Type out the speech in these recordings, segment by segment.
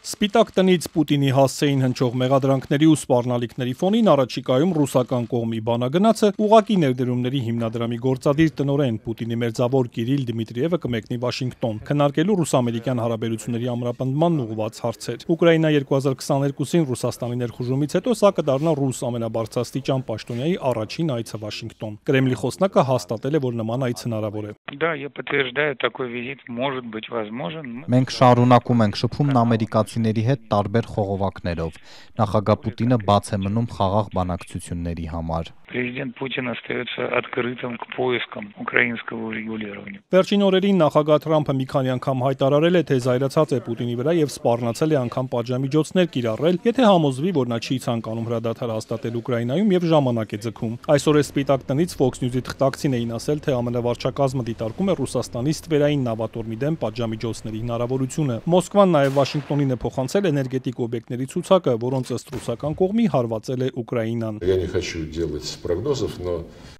Սպիտակ տնից Պուտինի հասցեին հնչող մեղադրանքների ու սպառնալիքների ֆոնին առաջիկայում ռուսական կողմի բանագնացը ուղղակի ներդրումների հիմնադրամի գործադիր տնօրեն Պուտինի մերձավոր Կիրիլ Դիմիտրիևը կմեկնի Վաշինգտոն, քննարկելու ռուս-ամերիկյան հարաբերությունների ամրապնդմանն ուղղված հարցեր։ Ուկրաինա 2022-ին Ռուսաստանի ներխուժումից հետո սա կդառնա ռուս ամենաբարձրաստիճան պաշտոնյայի առաջին այցը Վաշինգտոն։ Կրեմլի խոսնակը հաստատել է, որ նման այց հնարավոր է։ Да, я подтверждаю, такой визит может быть возможен. Մենք շարունակում ենք շփումն ամերիկացիների հետ տարբեր խողովակներով։ Նախագահ Պուտինը բաց է մնում խաղաղ բանակցությունների համար։ Президент Путин остается открытым к поискам украинского урегулирования. Վերջին օրերին նախագահ Թրամփը մի քանի անգամ հայտարարել է, թե զայրացած է Պուտինի վրա եւ սպառնացել է անգամ պատժամիջոցներ կիրառել, եթե համոզվի, որ նա չի ցանկանում հրադադար հաստատել Ուկրաինայում եւ ժամանակ է ձգում։ Այսօր է Սպիտակ տնից Fox News-ի թղթակցին էին ասել, թե ամենավարչակազմը դիտարկում է Ռուսաստանից Տվերային նավատորմի դեմ պատժամիջոցների հնարավորությունը։ Մոսկվան նաեւ Վաշինգտոնին է փոխանցել էներգետիկ օբյեկտների ցուցակը, որոնց ըստ ռուսական կողմի հարվածել է Ուկրաինան։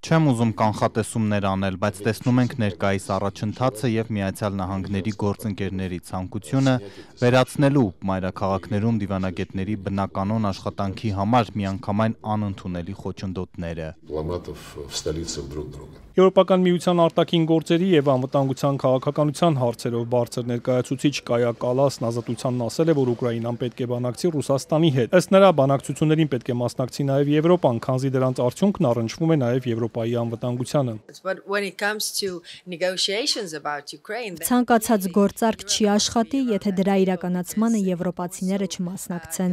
Չեմ ուզում կանխատեսումներ անել, բայց տեսնում ենք ներկայիս առաջընթացը եւ Միացյալ Նահանգների գործընկերների ցանկությունը վերացնելու մայրաքաղաքներում դիվանագետների բնականոն աշխատանքի համար միանգամայն անընդունելի խոչընդոտները։ Եվրոպական միության արտաքին գործերի եւ անվտանգության քաղաքականության հարցերով բարձր ներկայացուցիչ Կայա Կալասն ազատությանն ասել է, որ Ուկրաինան պետք է բանակցի Ռուսաստանի հետ։ Ըստ նրա, բանակցություններին պետք է մասնակցի նաեւ Եվրոպան, քանզի դրանց արդյունքն առնչվում է նաեւ Եվրոպայի անվտանգությանը։ Ցանկացած գործարք չի աշխատի, եթե դրա իրականացմանը եվրոպացիները չմասնակցեն։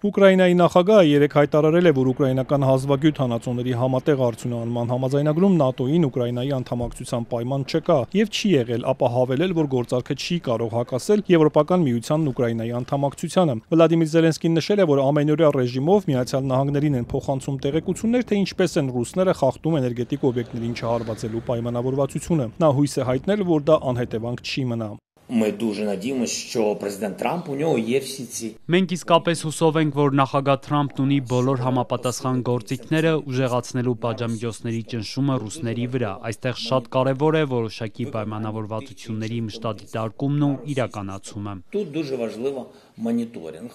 Ուկրաինայի նախագահը երեկ հայտարարել է, որ ուկրաինական հազվագյուտ հանածոների համատեղ արդյունահանման համաձայնագրում ՆԱՏՕ-ին Ուկրաինայի անդամակցության պայման չկա եւ չի եղել, ապա հավելել, որ գործարքը չի կարող հակասել Եվրոպական միությանն Ուկրաինայի անդամակցությանը։ Վլադիմիր Զելենսկին նշել է, որ ամենօրյա ռեժիմով Միացյալ Նահանգներին են փոխանցում տեղեկություններ, թե ինչպես են ռուսները խախտում էներգետիկ օբյեկտներին չհարվածելու պայմանավորվածությունը։ Նա հույս է հայտնել, որ դա անհետևանք չի մնա։ Մենք дуже надіємося, що президент Трамп у нього є всі ці. Մենք իսկապես հուսով ենք, որ նախագահ Թրամփն ունի բոլոր համապատասխան գործիքները ուժեղացնելու պատժամիջոցների ճնշումը ռուսների վրա։ Այստեղ շատ կարևոր է որոշակի պայմանավորվածությունների մշտադիտարկումն ու իրականացումը։ Тут дуже важливо моніторинг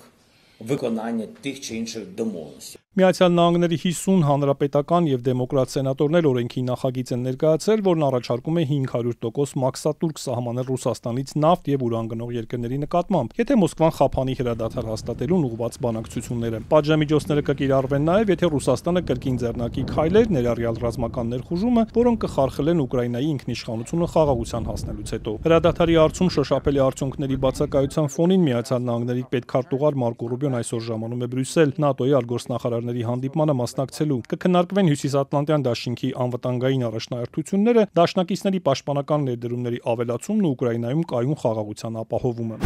виконання тих чи інших домовленостей. Միացյալ Նահանգների 50 հանրապետական եւ դեմոկրատ սենատորներ օրենքի նախագիծ են ներկայացրել, որն առաջարկում է 500% մաքսատուրք սահմանել Ռուսաստանից նավթ եւ ուրան գնող երկրների նկատմամբ, եթե Մոսկվան խափանի հրադադար հաստատելուն ուղղված բանակցությունները։ Պատժամիջոցները կկիրառվեն նաեւ, եթե Ռուսաստանը կրկին ձեռնարկի քայլեր, ներառյալ ռազմական ներխուժումը, որոնք կխարխլեն Ուկրաինայի ինքնիշխանությունը խաղաղության հասնելուց հետո։ Հրադադարի հարցում շոշափելի արդյունքների բացակայության ֆոնին Միացյալ Նահանգների պետքարտուղար Մարկո Ռուբիոն այսօր ժամանում է Բրյուսել ՆԱՏՕ-ի արտգործնախարարների հանդիպմանը մասնակցելու։ Կքննարկվեն Հյուսիսատլանտյան դաշինքի անվտանգային առաջնահերթությունները, դաշնակիցների պաշտպանական ներդրումների ավելացումն ու Ուկրաինայում կայուն խաղաղության ապահովումը։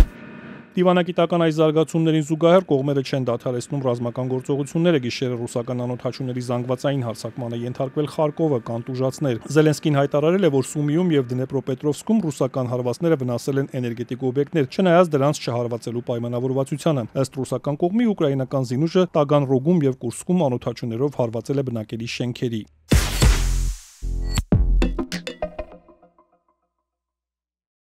Դիվանագիտական այս զարգացումներին զուգահեռ կողմերը չեն դադարեցնում ռազմական գործողությունները, գիշերը ռուսական անօդաչուների զանգվածային հարձակմանը ենթարկվել Խարկովը, կանտուժացներ։ Զելենսկին հայտարարել է, որ Սումիում եւ Դնեպրոպետրովսկում ռուսական հարվածները վնասել են էներգետիկ օբյեկտներ, չնայած դրանց չհարվածելու պայմանավորվածությանը։ Ըստ ռուսական կողմի ուկրաինական զինուժը Տագանրոգում եւ Կուրսկում անօդաչուներով հարվածել է բնակելի շենքերի։